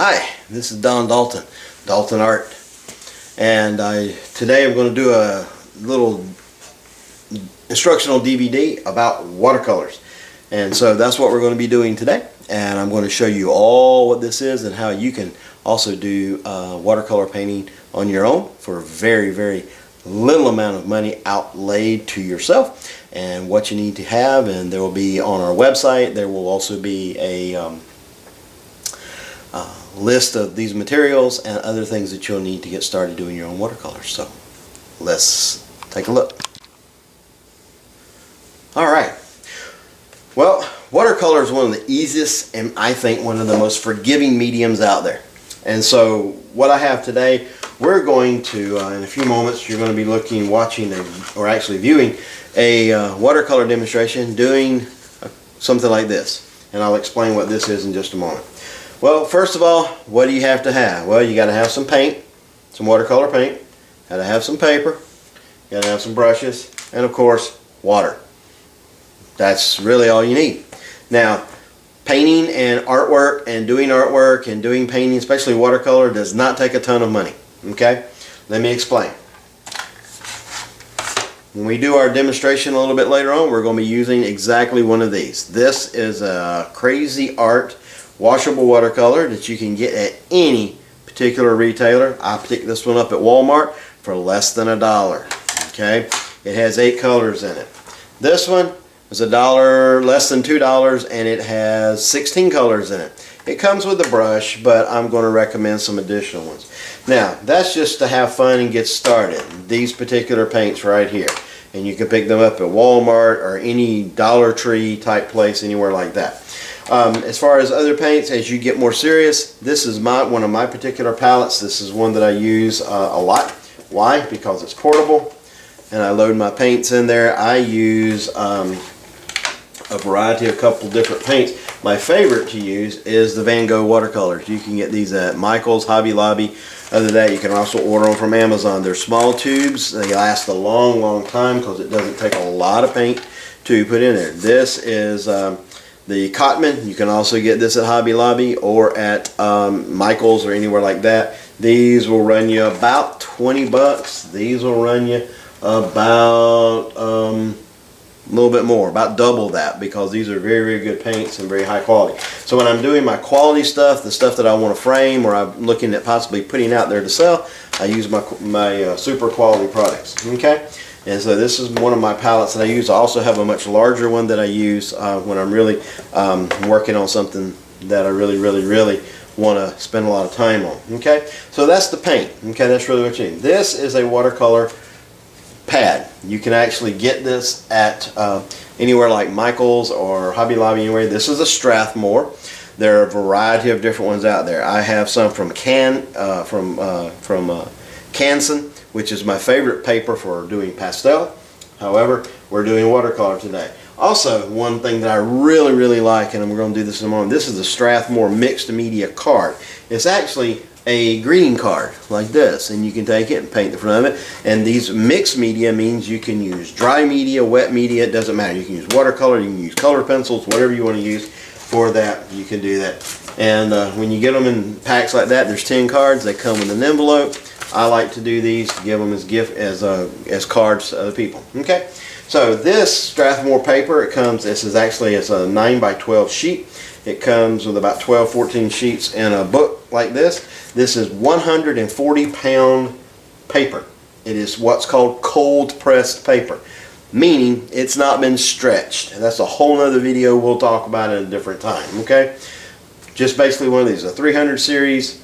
Hi, this is Dalton Art, and today I'm going to do a little instructional DVD about watercolors. And so that's what we're going to be doing today, and I'm going to show you all what this is and how you can also do watercolor painting on your own for a very little amount of money outlaid to yourself, and what you need to have. And there will be on our website, there will also be a list of these materials and other things that you'll need to get started doing your own watercolors. So let's take a look. Alright, well, watercolor is one of the easiest and I think one of the most forgiving mediums out there. And so what I have today, we're going to in a few moments you're going to be watching or actually viewing a watercolor demonstration doing something like this, and I'll explain what this is in just a moment. Well, first of all, what do you have to have? Well, you got to have some paint, some watercolor paint, got to have some paper, you got to have some brushes, and of course, water. That's really all you need. Now, painting and artwork and doing painting, especially watercolor, does not take a ton of money. Okay? Let me explain. When we do our demonstration a little bit later on, we're going to be using exactly one of these. This is a Crazy Art washable watercolor that you can get at any particular retailer. I picked this one up at Walmart for less than $1. Okay, it has 8 colors in it. This one is $1, less than $2, and it has 16 colors in it. It comes with a brush, but I'm going to recommend some additional ones. Now, that's just to have fun and get started. These particular paints right here, and you can pick them up at Walmart or any Dollar Tree type place, anywhere like that. As far as other paints, as you get more serious, this is one of my particular palettes. This is one that I use a lot. Why? Because it's portable, and I load my paints in there. I use a variety of couple different paints. My favorite to use is the Van Gogh watercolors. You can get these at Michael's, Hobby Lobby. Other than that, you can also order them from Amazon. They're small tubes. They last a long time because it doesn't take a lot of paint to put in there. This is the Cotman. You can also get this at Hobby Lobby or at Michael's or anywhere like that. These will run you about 20 bucks. These will run you about a little bit more, about double that, because these are very good paints and very high quality. So when I'm doing my quality stuff, the stuff that I want to frame or I'm looking at possibly putting out there to sell, I use my super quality products. Okay? And so this is one of my palettes that I use. I also have a much larger one that I use when I'm really working on something that I really want to spend a lot of time on. Okay, so that's the paint. Okay, that's really what you need. This is a watercolor pad. You can actually get this at anywhere like Michael's or Hobby Lobby, anywhere. This is a Strathmore. There are a variety of different ones out there. I have some from Canson, which is my favorite paper for doing pastel. However, we're doing watercolor today. Also, one thing that I really like, and I'm going to do this in a moment, this is a Strathmore mixed media card. It's actually a greeting card like this, and you can take it and paint the front of it. And these mixed media means you can use dry media, wet media, it doesn't matter. You can use watercolor, you can use color pencils, whatever you want to use for that, you can do that. And when you get them in packs like that, there's 10 cards. They come in an envelope. I like to do these to give them as as cards to other people. Okay, so this Strathmore paper, this is actually a 9x12 sheet. It comes with about 12-14 sheets in a book like this. This is 140-pound paper. It is what's called cold pressed paper, meaning it's not been stretched. That's a whole nother video we'll talk about at a different time. Okay, just basically one of these, a 300 series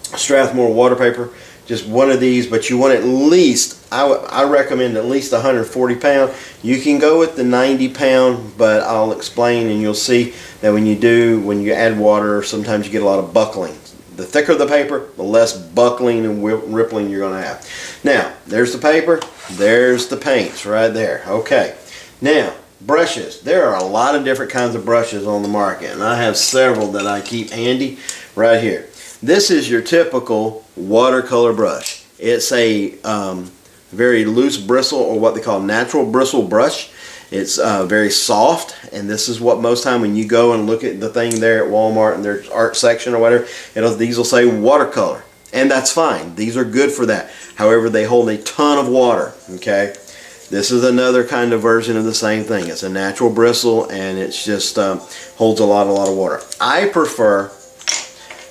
Strathmore water paper. Just one of these, but you want at least, I recommend at least 140 pound. You can go with the 90 pound, but I'll explain and you'll see that when you add water, sometimes you get a lot of buckling. The thicker the paper, the less buckling and rippling you're going to have. Now, there's the paper, there's the paints right there. Okay, now brushes. There are a lot of different kinds of brushes on the market, and I have several that I keep handy right here. This is your typical watercolor brush. It's a very loose bristle, or what they call natural bristle brush, It's very soft, and this is what most time when you go and look at the thing there at Walmart in their art section or whatever, these will say watercolor, and that's fine. These are good for that. However, they hold a ton of water. Okay, this is another kind of version of the same thing. It's a natural bristle, and it's just holds a lot of water. I prefer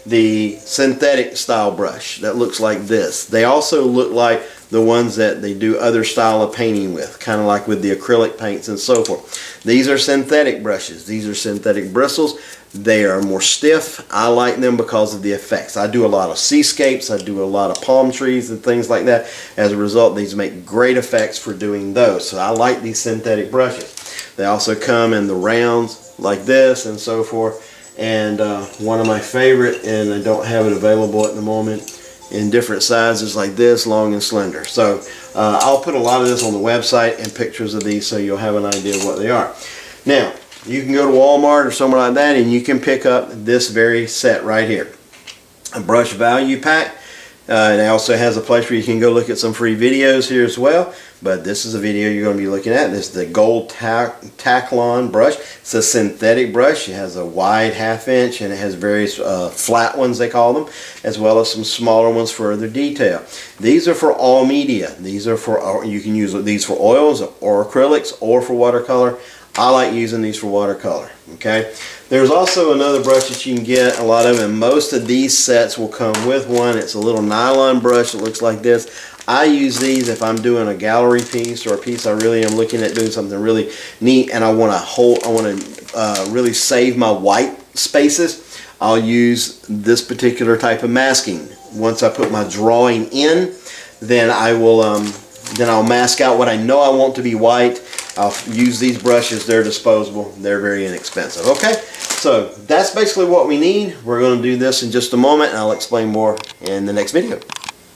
the synthetic style brush that looks like this. They also look like the ones that they do other style of painting with, kind of like with the acrylic paints and so forth. These are synthetic brushes. These are synthetic bristles. They are more stiff. I like them because of the effects. I do a lot of seascapes. I do a lot of palm trees and things like that. As a result, these make great effects for doing those. So I like these synthetic brushes. They also come in the rounds like this and so forth. And one of my favorite, and I don't have it available at the moment, in different sizes like this, long and slender. So I'll put a lot of this on the website and pictures of these so you'll have an idea of what they are. Now, you can go to Walmart or somewhere like that and you can pick up this very set right here. A brush value pack. It also has a place where you can go look at some free videos here as well. But this is a video you're going to be looking at. This is the Gold Taklon brush. It's a synthetic brush. It has a wide 1/2 inch and it has various flat ones, they call them, as well as some smaller ones for other detail. These are for all media. These are for, you can use these for oils or acrylics or for watercolor. I like using these for watercolor. Okay. There's also another brush that you can get, a lot of them. Most of these sets will come with one. It's a little nylon brush that looks like this. I use these if I'm doing a gallery piece or a piece I really am looking at doing something really neat and I want to really save my white spaces. I'll use this particular type of masking. Once I put my drawing in, then I'll mask out what I know I want to be white. I'll use these brushes. They're disposable. They're very inexpensive. Okay, so that's basically what we need. We're going to do this in just a moment and I'll explain more in the next video.